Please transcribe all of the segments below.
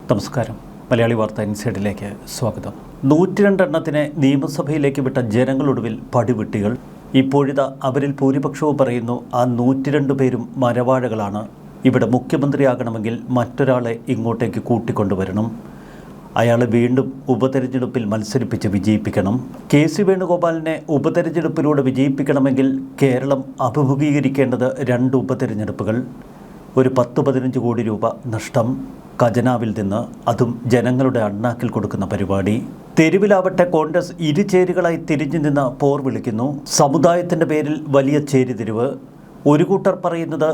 നമസ്കാരം. മലയാളി വാർത്ത ഇൻസൈഡിലേക്ക് സ്വാഗതം. 102 എണ്ണത്തിനെ നിയമസഭയിലേക്ക് വിട്ട ജനങ്ങളൊടുവിൽ പടിവിട്ടികൾ. ഇപ്പോഴിതാ അവരിൽ ഭൂരിപക്ഷവും പറയുന്നു ആ 102 പേരും മരവാഴകളാണ്. ഇവിടെ മുഖ്യമന്ത്രിയാകണമെങ്കിൽ മറ്റൊരാളെ ഇങ്ങോട്ടേക്ക് കൂട്ടിക്കൊണ്ടുവരണം. അയാളെ വീണ്ടും ഉപതെരഞ്ഞെടുപ്പിൽ മത്സരിപ്പിച്ച് വിജയിപ്പിക്കണം. കെ.സി. വേണുഗോപാലിനെ ഉപതെരഞ്ഞെടുപ്പിലൂടെ വിജയിപ്പിക്കണമെങ്കിൽ കേരളം അഭിമുഖീകരിക്കേണ്ടത് 2 ഉപതെരഞ്ഞെടുപ്പുകൾ. ഒരു 10-15 കോടി രൂപ നഷ്ടം ഖജനാവിൽ നിന്ന്, അതും ജനങ്ങളുടെ അണ്ണാക്കിൽ കൊടുക്കുന്ന പരിപാടി. തെരുവിലാവട്ടെ കോൺഗ്രസ് ഇരുചേരികളായി തിരിഞ്ഞു നിന്ന് പോർ വിളിക്കുന്നു. സമുദായത്തിൻ്റെ പേരിൽ വലിയ ചേരിതിരിവ്. ഒരു കൂട്ടർ പറയുന്നത്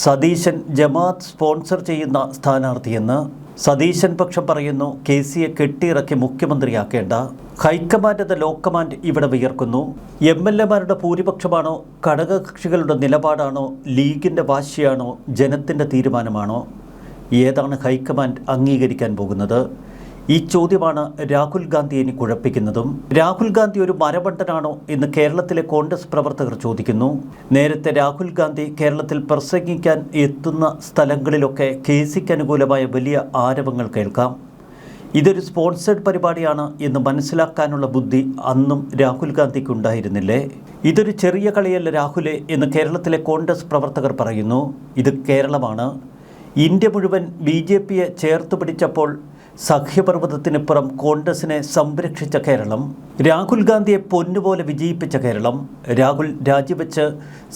സതീശൻ ജമാഅത്ത് സ്പോൺസർ ചെയ്യുന്ന സ്ഥാനാർത്ഥിയെന്ന്. സതീശൻ പക്ഷം പറയുന്നു കെ.സിയെ കെട്ടിയിറക്കി മുഖ്യമന്ത്രിയാക്കേണ്ട. ഹൈക്കമാൻഡ് ലോ കമാൻഡ് ഇവിടെ വിയർക്കുന്നു. എം.എൽ.എമാരുടെ ഭൂരിപക്ഷമാണോ, ഘടകകക്ഷികളുടെ നിലപാടാണോ, ലീഗിൻ്റെ വാശിയാണോ, ജനത്തിൻ്റെ തീരുമാനമാണോ? ഏതാണ് ഹൈക്കമാൻഡ് അംഗീകരിക്കാൻ പോകുന്നത്? ഈ ചോദ്യമാണ് രാഹുൽ ഗാന്ധി ഇനി കുഴപ്പിക്കുന്നതും. രാഹുൽ ഗാന്ധി ഒരു മരമണ്ടനാണോ എന്ന് കേരളത്തിലെ കോൺഗ്രസ് പ്രവർത്തകർ ചോദിക്കുന്നു. നേരത്തെ രാഹുൽ ഗാന്ധി കേരളത്തിൽ പ്രസംഗിക്കാൻ എത്തുന്ന സ്ഥലങ്ങളിലൊക്കെ കെ.സിക്ക് അനുകൂലമായ വലിയ ആരവങ്ങൾ കേൾക്കാം. ഇതൊരു സ്പോൺസേഡ് പരിപാടിയാണ് എന്ന് മനസ്സിലാക്കാനുള്ള ബുദ്ധി അന്നും രാഹുൽ ഗാന്ധിക്ക് ഉണ്ടായിരുന്നില്ലേ? ഇതൊരു ചെറിയ കളിയല്ല രാഹുലെ എന്ന് കേരളത്തിലെ കോൺഗ്രസ് പ്രവർത്തകർ പറയുന്നു. ഇത് കേരളമാണ്. ഇന്ത്യ മുഴുവൻ ബി.ജെ.പിയെ ചേർത്ത് പിടിച്ചപ്പോൾ സഖ്യപർവ്വതത്തിനിപ്പുറം കോൺഗ്രസിനെ സംരക്ഷിച്ച കേരളം, രാഹുൽ ഗാന്ധിയെ പൊന്നുപോലെ വിജയിപ്പിച്ച കേരളം, രാഹുൽ രാജിവെച്ച്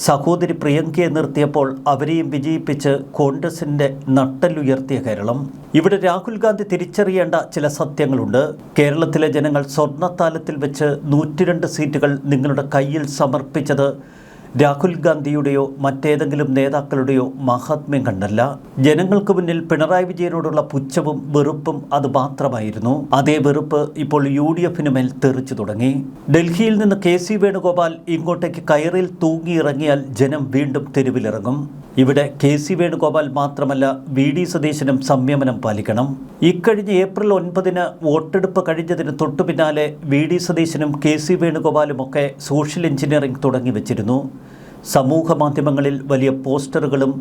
സഹോദരി പ്രിയങ്കയെ നിർത്തിയപ്പോൾ അവരെയും വിജയിപ്പിച്ച് കോൺഗ്രസിൻ്റെ നട്ടെല്ലുയർത്തിയ കേരളം. ഇവിടെ രാഹുൽ ഗാന്ധി തിരിച്ചറിയേണ്ട ചില സത്യങ്ങളുണ്ട്. കേരളത്തിലെ ജനങ്ങൾ സ്വർണ്ണത്താലത്തിൽ വെച്ച് 102 സീറ്റുകൾ നിങ്ങളുടെ കയ്യിൽ സമർപ്പിച്ചത് രാഹുൽ ഗാന്ധിയുടെയോ മറ്റേതെങ്കിലും നേതാക്കളുടെയോ മഹാത്മ്യം കണ്ടല്ല. ജനങ്ങൾക്ക് മുന്നിൽ പിണറായി വിജയനോടുള്ള പുച്ഛവും വെറുപ്പും അത് മാത്രമായിരുന്നു. അതേ വെറുപ്പ് ഇപ്പോൾ UDF-ന് മേൽ തെറിച്ചു തുടങ്ങി. ഡൽഹിയിൽ നിന്ന് കെ.സി. വേണുഗോപാൽ ഇങ്ങോട്ടേക്ക് കയറിൽ തൂങ്ങിയിറങ്ങിയാൽ ജനം വീണ്ടും തെരുവിലിറങ്ങും. ഇവിടെ കെ.സി. വേണുഗോപാൽ മാത്രമല്ല, വി.ഡി. സതീശനും സംയമനം പാലിക്കണം. ഇക്കഴിഞ്ഞ ഏപ്രിൽ 9 വോട്ടെടുപ്പ് കഴിഞ്ഞതിന് തൊട്ടു പിന്നാലെ വി.ഡി. സതീശനും കെ.സി. വേണുഗോപാലുമൊക്കെ സോഷ്യൽ എഞ്ചിനീയറിംഗ് തുടങ്ങി വച്ചിരുന്നു. സമൂഹ മാധ്യമങ്ങളിൽ വലിയ പോസ്റ്ററുകളും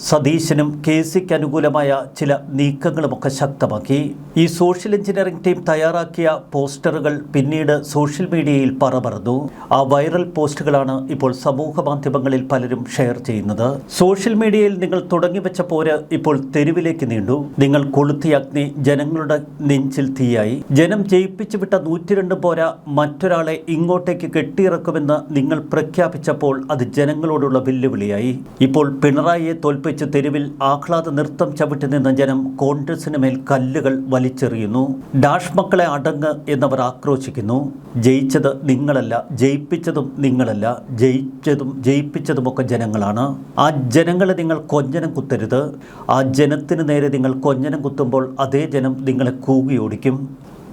സതീശനും കെ.സിക്ക് അനുകൂലമായ ചില നീക്കങ്ങളുമൊക്കെ ശക്തമാക്കി. ഈ സോഷ്യൽ എഞ്ചിനീയറിംഗ് ടീം തയ്യാറാക്കിയ പോസ്റ്ററുകൾ പിന്നീട് സോഷ്യൽ മീഡിയയിൽ പറന്നു. ആ വൈറൽ പോസ്റ്റുകളാണ് ഇപ്പോൾ സമൂഹ മാധ്യമങ്ങളിൽ പലരും ഷെയർ ചെയ്യുന്നത്. സോഷ്യൽ മീഡിയയിൽ നിങ്ങൾ തുടങ്ങിവെച്ച പോര് ഇപ്പോൾ തെരുവിലേക്ക് നീണ്ടു. നിങ്ങൾ കൊളുത്തിയ അഗ്നി ജനങ്ങളുടെ നെഞ്ചിൽ തീയായി. ജനം ജയിപ്പിച്ചു വിട്ട 102 പോരാ, മറ്റൊരാളെ ഇങ്ങോട്ടേക്ക് കെട്ടിയിറക്കുമെന്ന് നിങ്ങൾ പ്രഖ്യാപിച്ചപ്പോൾ അത് ജനങ്ങളോടുള്ള വെല്ലുവിളിയായി. ഇപ്പോൾ പിണറായിയെ തോൽപ്പിച്ച് തെരുവിൽ ആഹ്ലാദ നൃത്തം ചവിട്ടി നിന്ന ജനം കോൺഗ്രസിന് മേൽ കല്ലുകൾ വലിച്ചെറിയുന്നു. ഡാഷ് മക്കളെ അടങ്ങ് എന്നവർ ആക്രോശിക്കുന്നു. ജയിച്ചത് നിങ്ങളല്ല, ജയിപ്പിച്ചതും നിങ്ങളല്ല, ജയിപ്പിച്ചതുമൊക്കെ ജനങ്ങളാണ്. ആ ജനങ്ങളെ നിങ്ങൾ കൊഞ്ഞനം കുത്തരുത്. ആ ജനത്തിന് നേരെ നിങ്ങൾ കൊഞ്ഞനം കുത്തുമ്പോൾ അതേ ജനം നിങ്ങളെ കൂകിയോടിക്കും.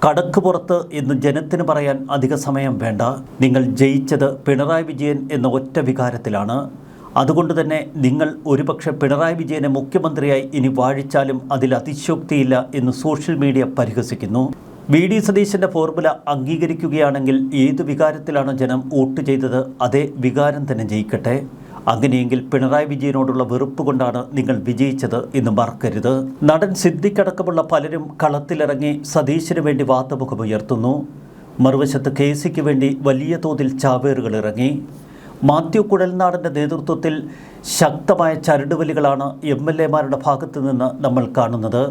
കടക്ക് പുറത്ത് എന്ന് ജനത്തിന് പറയാൻ അധിക സമയം വേണ്ട. നിങ്ങൾ ജയിച്ചത് പിണറായി വിജയൻ എന്ന ഒറ്റ വികാരത്തിലാണ്. അതുകൊണ്ട് തന്നെ നിങ്ങൾ ഒരുപക്ഷെ പിണറായി വിജയനെ മുഖ്യമന്ത്രിയായി ഇനി വാഴിച്ചാലും അതിൽ അതിശയോക്തിയില്ല എന്ന് സോഷ്യൽ മീഡിയ പരിഹസിക്കുന്നു. വി.ഡി. സതീശൻ്റെ ഫോർമുല അംഗീകരിക്കുകയാണെങ്കിൽ ഏതു വികാരത്തിലാണ് ജനം വോട്ട് ചെയ്തത് അതേ വികാരം തന്നെ ജയിക്കട്ടെ. അങ്ങനെയെങ്കിൽ പിണറായി വിജയനോടുള്ള വെറുപ്പ് കൊണ്ടാണ് നിങ്ങൾ വിജയിച്ചത് എന്ന് മറക്കരുത്. നടൻ സിദ്ദിഖടക്കമുള്ള പലരും കളത്തിലിറങ്ങി സതീശന് വേണ്ടി വാദമുഖമുയർത്തുന്നു. മറുവശത്ത് കെ.സിക്ക് വേണ്ടി വലിയ തോതിൽ ചാവേറുകൾ ഇറങ്ങി. മാത്യു കുഴൽനാടൻ്റെ നേതൃത്വത്തിൽ ശക്തമായ ചരടുവലികളാണ് എം.എൽ.എമാരുടെ ഭാഗത്തു നിന്ന് നമ്മൾ കാണുന്നത്.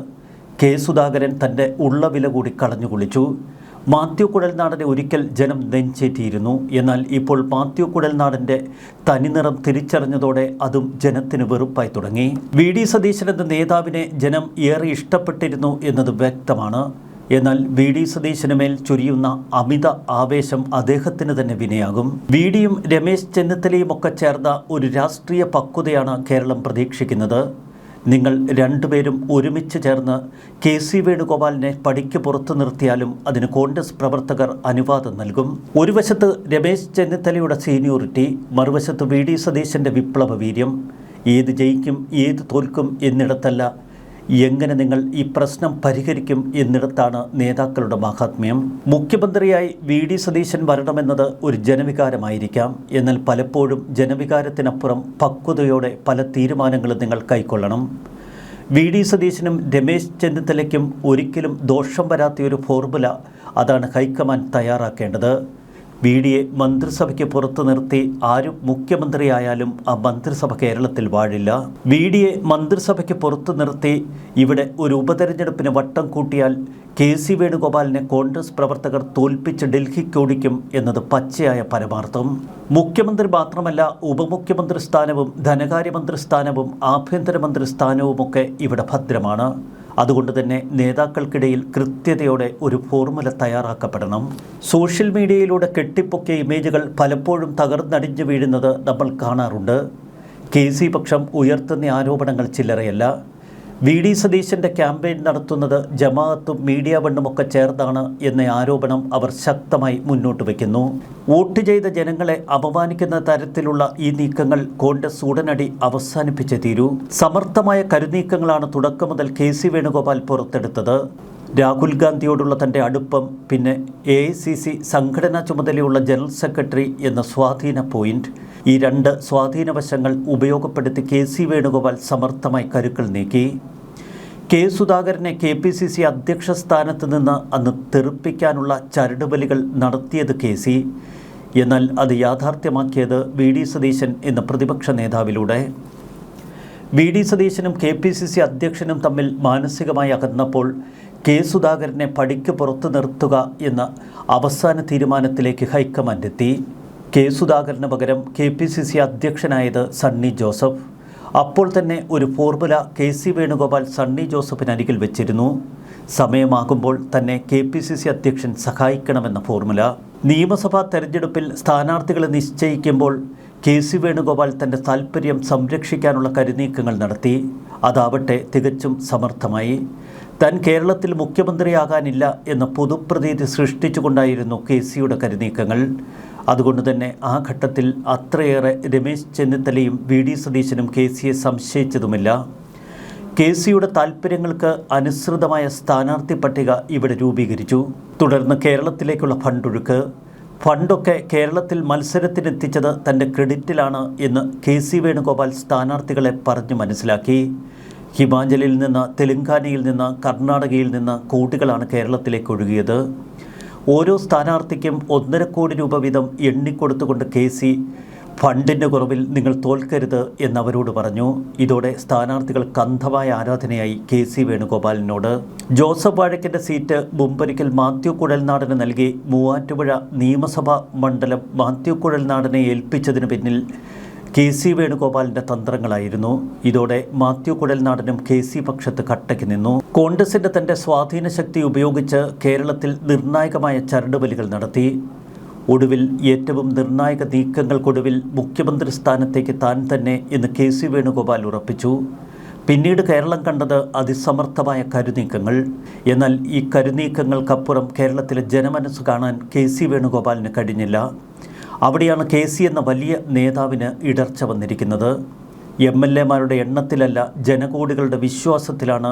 കെ. സുധാകരൻ തൻ്റെ ഉള്ള വില കൂടി കളഞ്ഞു കുളിച്ചു. മാത്യു കുഴൽനാടനെ ഒരിക്കൽ ജനം നെഞ്ചേറ്റിയിരുന്നു. എന്നാൽ ഇപ്പോൾ മാത്യു കുഴൽനാടൻ്റെ തനിനിറം തിരിച്ചറിഞ്ഞതോടെ അതും ജനത്തിന് വെറുപ്പായി തുടങ്ങി. വി.ഡി. സതീശൻ എന്ന നേതാവിനെ ജനം ഏറെ ഇഷ്ടപ്പെട്ടിരുന്നു എന്നത് വ്യക്തമാണ്. എന്നാൽ വി.ഡി. സതീശന് മേൽ ചൊരിയുന്ന അമിത ആവേശം അദ്ദേഹത്തിന് തന്നെ വിനയാകും. വി.ഡിയും രമേശ് ചെന്നിത്തലയും ഒക്കെ ചേർന്ന ഒരു രാഷ്ട്രീയ പക്വതയാണ് കേരളം പ്രതീക്ഷിക്കുന്നത്. നിങ്ങൾ രണ്ടുപേരും ഒരുമിച്ച് ചേർന്ന് കെ.സി. വേണുഗോപാലിനെ പടിക്ക് പുറത്തു നിർത്തിയാലും അതിന് കോൺഗ്രസ് പ്രവർത്തകർ അനുവാദം നൽകും. ഒരു വശത്ത് രമേശ് ചെന്നിത്തലയുടെ സീനിയോറിറ്റി, മറുവശത്ത് വി.ഡി. സതീശൻ്റെ വിപ്ലവ വീര്യം. ഏത് ജയിക്കും ഏത് തോൽക്കും എന്നിടത്തല്ല, എങ്ങനെ നിങ്ങൾ ഈ പ്രശ്നം പരിഹരിക്കും എന്നിടത്താണ് നേതാക്കളുടെ മഹാത്മ്യം. മുഖ്യമന്ത്രിയായി വി.ഡി. സതീശൻ വരണമെന്നത് ഒരു ജനവികാരമായിരിക്കാം. എന്നാൽ പലപ്പോഴും ജനവികാരത്തിനപ്പുറം പക്വതയോടെ പല തീരുമാനങ്ങളും നിങ്ങൾ കൈക്കൊള്ളണം. വി.ഡി. സതീശനും രമേശ് ചെന്നിത്തലയ്ക്കും ഒരിക്കലും ദോഷം വരാത്തൊരു ഫോർമുല അതാണ് ഹൈക്കമാൻഡ് തയ്യാറാക്കേണ്ടത്. വി.ഡിയെ മന്ത്രിസഭയ്ക്ക് പുറത്തു നിർത്തി ആരും മുഖ്യമന്ത്രിയായാലും ആ മന്ത്രിസഭ കേരളത്തിൽ വാഴില്ല. വി.ഡിയെ മന്ത്രിസഭയ്ക്ക് പുറത്തു നിർത്തി ഇവിടെ ഒരു ഉപതെരഞ്ഞെടുപ്പിന് വട്ടം കൂട്ടിയാൽ കെ.സി. വേണുഗോപാലിനെ കോൺഗ്രസ് പ്രവർത്തകർ തോൽപ്പിച്ച് ഡൽഹിക്കോടിക്കും എന്നത് പച്ചയായ പരമാർത്ഥം. മുഖ്യമന്ത്രി മാത്രമല്ല, ഉപമുഖ്യമന്ത്രി സ്ഥാനവും ധനകാര്യമന്ത്രി സ്ഥാനവും ആഭ്യന്തരമന്ത്രി സ്ഥാനവുമൊക്കെ ഇവിടെ ഭദ്രമാണ്. അതുകൊണ്ട് തന്നെ നേതാക്കൾക്കിടയിൽ കൃത്യതയോടെ ഒരു ഫോർമുല തയ്യാറാക്കപ്പെടണം. സോഷ്യൽ മീഡിയയിലൂടെ കെട്ടിപ്പൊക്കിയ ഇമേജുകൾ പലപ്പോഴും തകർന്നടിഞ്ഞു വീഴുന്നത് നമ്മൾ കാണാറുണ്ട്. കെ.സി. പക്ഷം ഉയർത്തുന്ന ആരോപണങ്ങൾ ചില്ലറയല്ല. വി.ഡി. സതീശൻ്റെ ക്യാമ്പയിൻ നടത്തുന്നത് ജമാഅത്തും മീഡിയ വണ്ണുമൊക്കെ ചേർന്നാണ് എന്ന ആരോപണം അവർ ശക്തമായി മുന്നോട്ട് വയ്ക്കുന്നു. വോട്ട് ചെയ്ത ജനങ്ങളെ അപമാനിക്കുന്ന തരത്തിലുള്ള ഈ നീക്കങ്ങൾ കോൺഗ്രസ് ഉടനടി അവസാനിപ്പിച്ചേ തീരൂ. സമർത്ഥമായ കരുനീക്കങ്ങളാണ് തുടക്കം മുതൽ കെ.സി. വേണുഗോപാൽ പുറത്തെടുത്തത്. രാഹുൽ ഗാന്ധിയോടുള്ള തൻ്റെ അടുപ്പം, പിന്നെ AICC സംഘടനാ ചുമതലയുള്ള ജനറൽ സെക്രട്ടറി എന്ന സ്വാധീന പോയിന്റ്, ഈ രണ്ട് സ്വാധീനവശങ്ങൾ ഉപയോഗപ്പെടുത്തി കെ.സി. വേണുഗോപാൽ സമർത്ഥമായി കരുക്കൾ നീക്കി. കെ. സുധാകരനെ KPCC അധ്യക്ഷ സ്ഥാനത്ത് നിന്ന് അന്ന് തെറിപ്പിക്കാനുള്ള ചരടുവലികൾ നടത്തിയത് കെ.സി. എന്നാൽ അത് യാഥാർത്ഥ്യമാക്കിയത് വി.ഡി. സതീശൻ എന്ന പ്രതിപക്ഷ നേതാവിലൂടെ. വി.ഡി. സതീശനും KPCC അധ്യക്ഷനും തമ്മിൽ മാനസികമായി അകന്നപ്പോൾ കെ. സുധാകരനെ പടിക്ക് പുറത്തു നിർത്തുക എന്ന അവസാന തീരുമാനത്തിലേക്ക് ഹൈക്കമാൻഡ് എത്തി. കെ. സുധാകരന് പകരം KPCC അധ്യക്ഷനായത് സണ്ണി ജോസഫ്. അപ്പോൾ തന്നെ ഒരു ഫോർമുല കെ.സി. വേണുഗോപാൽ സണ്ണി ജോസഫിനരികിൽ വെച്ചിരുന്നു. സമയമാകുമ്പോൾ തന്നെ KPCC അധ്യക്ഷൻ സഹായിക്കണമെന്ന ഫോർമുല. നിയമസഭാ തെരഞ്ഞെടുപ്പിൽ സ്ഥാനാർത്ഥികളെ നിശ്ചയിക്കുമ്പോൾ കെ.സി. വേണുഗോപാൽ തൻ്റെ താൽപ്പര്യം സംരക്ഷിക്കാനുള്ള കരുനീക്കങ്ങൾ നടത്തി. അതാവട്ടെ തികച്ചും സമർത്ഥമായി. താൻ കേരളത്തിൽ മുഖ്യമന്ത്രിയാകാനില്ല എന്ന പൊതുപ്രതീതി സൃഷ്ടിച്ചുകൊണ്ടായിരുന്നു കെ.സിയുടെ കരുനീക്കങ്ങൾ. അതുകൊണ്ട് തന്നെ ആ ഘട്ടത്തിൽ അത്രയേറെ രമേശ് ചെന്നിത്തലയും വി.ഡി. സതീശനും കെ.സിയെ സംശയിച്ചതുമില്ല. കെ.സിയുടെ താൽപ്പര്യങ്ങൾക്ക് അനുസൃതമായ സ്ഥാനാർത്ഥി പട്ടിക ഇവിടെ രൂപീകരിച്ചു. തുടർന്ന് കേരളത്തിലേക്കുള്ള ഫണ്ടൊക്കെ കേരളത്തിൽ മത്സരത്തിനെത്തിച്ചത് തൻ്റെ ക്രെഡിറ്റിലാണ് എന്ന് കെ.സി. വേണുഗോപാൽ സ്ഥാനാർത്ഥികളെ പറഞ്ഞു മനസ്സിലാക്കി. ഹിമാചലിൽ നിന്ന്, തെലങ്കാനയിൽ നിന്ന്, കർണാടകയിൽ നിന്ന് കോടികളാണ് കേരളത്തിലേക്ക് ഒഴുകിയത്. ഓരോ സ്ഥാനാർത്ഥിക്കും 1.5 കോടി രൂപ വീതം എണ്ണിക്കൊടുത്തുകൊണ്ട് കെ.സി ഫണ്ടിൻ്റെ കുറവിൽ നിങ്ങൾ തോൽക്കരുത് എന്നവരോട് പറഞ്ഞു. ഇതോടെ സ്ഥാനാർത്ഥികൾക്ക് അന്ധമായ ആരാധനയായി കെ.സി. വേണുഗോപാലിനോട്. ജോസഫ് വാഴയ്ക്കൻ്റെ സീറ്റ് മുമ്പൊരിക്കൽ മാത്യു കുഴൽനാടന് നൽകി മൂവാറ്റുപുഴ നിയമസഭാ മണ്ഡലം മാത്യു കുഴൽനാടനെ ഏൽപ്പിച്ചതിന് പിന്നിൽ കെ.സി. വേണുഗോപാലിൻ്റെ തന്ത്രങ്ങളായിരുന്നു. ഇതോടെ മാത്യു കുഴൽനാടനും കെ.സി പക്ഷത്ത് കട്ടയ്ക്ക് നിന്നു. കോൺഗ്രസിൻ്റെ തൻ്റെ സ്വാധീന ശക്തി ഉപയോഗിച്ച് കേരളത്തിൽ നിർണായകമായ ചരടുവലികൾ നടത്തി. ഒടുവിൽ ഏറ്റവും നിർണായക നീക്കങ്ങൾക്കൊടുവിൽ മുഖ്യമന്ത്രി സ്ഥാനത്തേക്ക് താൻ തന്നെ എന്ന് കെ.സി. വേണുഗോപാൽ ഉറപ്പിച്ചു. പിന്നീട് കേരളം കണ്ടത് അതിസമർത്ഥമായ കരുനീക്കങ്ങൾ. എന്നാൽ ഈ കരുനീക്കങ്ങൾക്കപ്പുറം കേരളത്തിലെ ജനമനസ്സ് കാണാൻ കെ.സി. വേണുഗോപാലിന് കഴിഞ്ഞില്ല. അവിടെയാണ് കെ.സി എന്ന വലിയ നേതാവിന് ഇടർച്ച വന്നിരിക്കുന്നത്. MLA-മാരുടെ എണ്ണത്തിലല്ല, ജനകോടികളുടെ വിശ്വാസത്തിലാണ്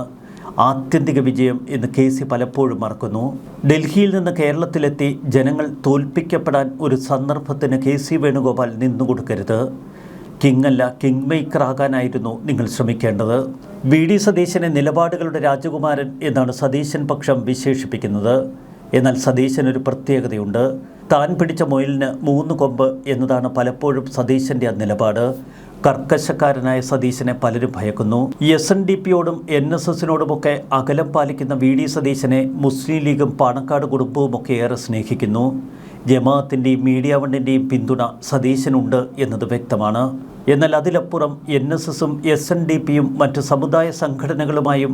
ആത്യന്തിക വിജയം എന്ന് കെ.സി പലപ്പോഴും മറക്കുന്നു. ഡൽഹിയിൽ നിന്ന് കേരളത്തിലെത്തി ജനങ്ങൾ തോൽപ്പിക്കപ്പെടാൻ ഒരു സന്ദർഭത്തിന് കെ.സി. വേണുഗോപാൽ നിന്നുകൊടുക്കരുത്. കിങ്ങല്ല, കിങ് മേക്കർ ആകാനായിരുന്നു നിങ്ങൾ ശ്രമിക്കേണ്ടത്. വി.ഡി. സതീശനെ നിലപാടുകളുടെ രാജകുമാരൻ എന്നാണ് സതീശൻ പക്ഷം വിശേഷിപ്പിക്കുന്നത്. എന്നാൽ സതീശനൊരു പ്രത്യേകതയുണ്ട്. താൻ പിടിച്ച മുയലിന് 3 കൊമ്പ് എന്നതാണ് പലപ്പോഴും സതീശൻ്റെ നിലപാട്. കർക്കശക്കാരനായ സതീശനെ പലരും ഭയക്കുന്നു. SNDPയോടും NSSനോടുമൊക്കെ അകലം പാലിക്കുന്ന വി.ഡി. സതീശനെ മുസ്ലിം ലീഗും പാണക്കാട് കുടുംബവുമൊക്കെ ഏറെ സ്നേഹിക്കുന്നു. ജമാഅത്തിൻ്റെയും മീഡിയ വണ്ണിൻ്റെയും പിന്തുണ സതീശനുണ്ട് എന്നത് വ്യക്തമാണ്. എന്നാൽ അതിലപ്പുറം NSSും SNDPയും മറ്റ് സമുദായ സംഘടനകളുമായും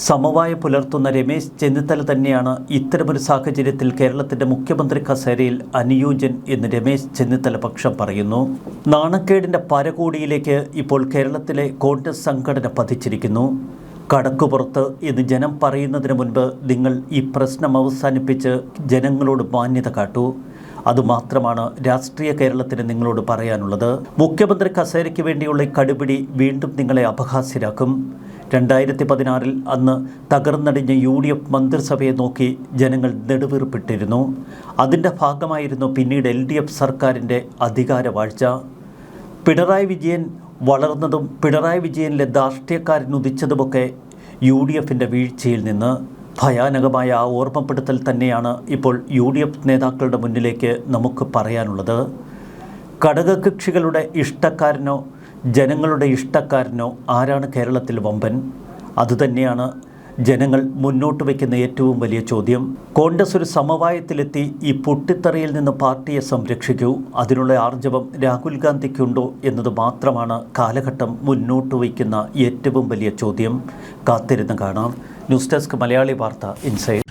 സമവായം പുലർത്തുന്ന രമേശ് ചെന്നിത്തല തന്നെയാണ് ഇത്തരമൊരു സാഹചര്യത്തിൽ കേരളത്തിൻ്റെ മുഖ്യമന്ത്രി കസേരയിൽ അനുയോജ്യൻ എന്ന് രമേശ് ചെന്നിത്തല പക്ഷം പറയുന്നു. നാണക്കേടിൻ്റെ പരകോടിയിലേക്ക് ഇപ്പോൾ കേരളത്തിലെ കോൺഗ്രസ് സംഘടന പതിച്ചിരിക്കുന്നു. കടക്കുപുറത്ത് എന്ന് ജനം പറയുന്നതിന് മുൻപ് നിങ്ങൾ ഈ പ്രശ്നം അവസാനിപ്പിച്ച് ജനങ്ങളോട് മാന്യത കാട്ടൂ. അതുമാത്രമാണ് രാഷ്ട്രീയ കേരളത്തിന് നിങ്ങളോട് പറയാനുള്ളത്. മുഖ്യമന്ത്രി കസേരയ്ക്ക് വേണ്ടിയുള്ള ഈ കടുപിടി വീണ്ടും നിങ്ങളെ അപഹാസ്യരാക്കും. 2016 അന്ന് തകർന്നടിഞ്ഞ UDF മന്ത്രിസഭയെ നോക്കി ജനങ്ങൾ നെടുവീർപ്പിട്ടിരുന്നു. അതിൻ്റെ ഭാഗമായിരുന്നു പിന്നീട് LDF സർക്കാരിൻ്റെ അധികാരവാഴ്ച. പിണറായി വിജയൻ വളർന്നതും പിണറായി വിജയനിലെ ധാർഷ്ട്യക്കാരനുദിച്ചതുമൊക്കെ UDFിൻ്റെ വീഴ്ചയിൽ നിന്ന്. ഭയാനകമായ ആ ഓർമ്മപ്പെടുത്തൽ തന്നെയാണ് ഇപ്പോൾ UDF നേതാക്കളുടെ മുന്നിലേക്ക് നമുക്ക് പറയാനുള്ളത്. ഘടകകക്ഷികളുടെ ഇഷ്ടക്കാരനോ ജനങ്ങളുടെ ഇഷ്ടക്കാരനോ ആരാണ് കേരളത്തിൽ വമ്പൻ? അതുതന്നെയാണ് ജനങ്ങൾ മുന്നോട്ട് വയ്ക്കുന്ന ഏറ്റവും വലിയ ചോദ്യം. കോൺഗ്രസ് ഒരു സമവായത്തിലെത്തി ഈ പൊട്ടിത്തെറിയിൽ നിന്ന് പാർട്ടിയെ സംരക്ഷിക്കൂ, അതിനുള്ള ആർജവം രാഹുൽ ഗാന്ധിക്കുണ്ടോ എന്നത് മാത്രമാണ് കാലഘട്ടം മുന്നോട്ട് വയ്ക്കുന്ന ഏറ്റവും വലിയ ചോദ്യം. കാത്തിരുന്ന് കാണാം. ന്യൂസ് ഡെസ്ക് മലയാളി വാർത്ത ഇൻസൈഡ്.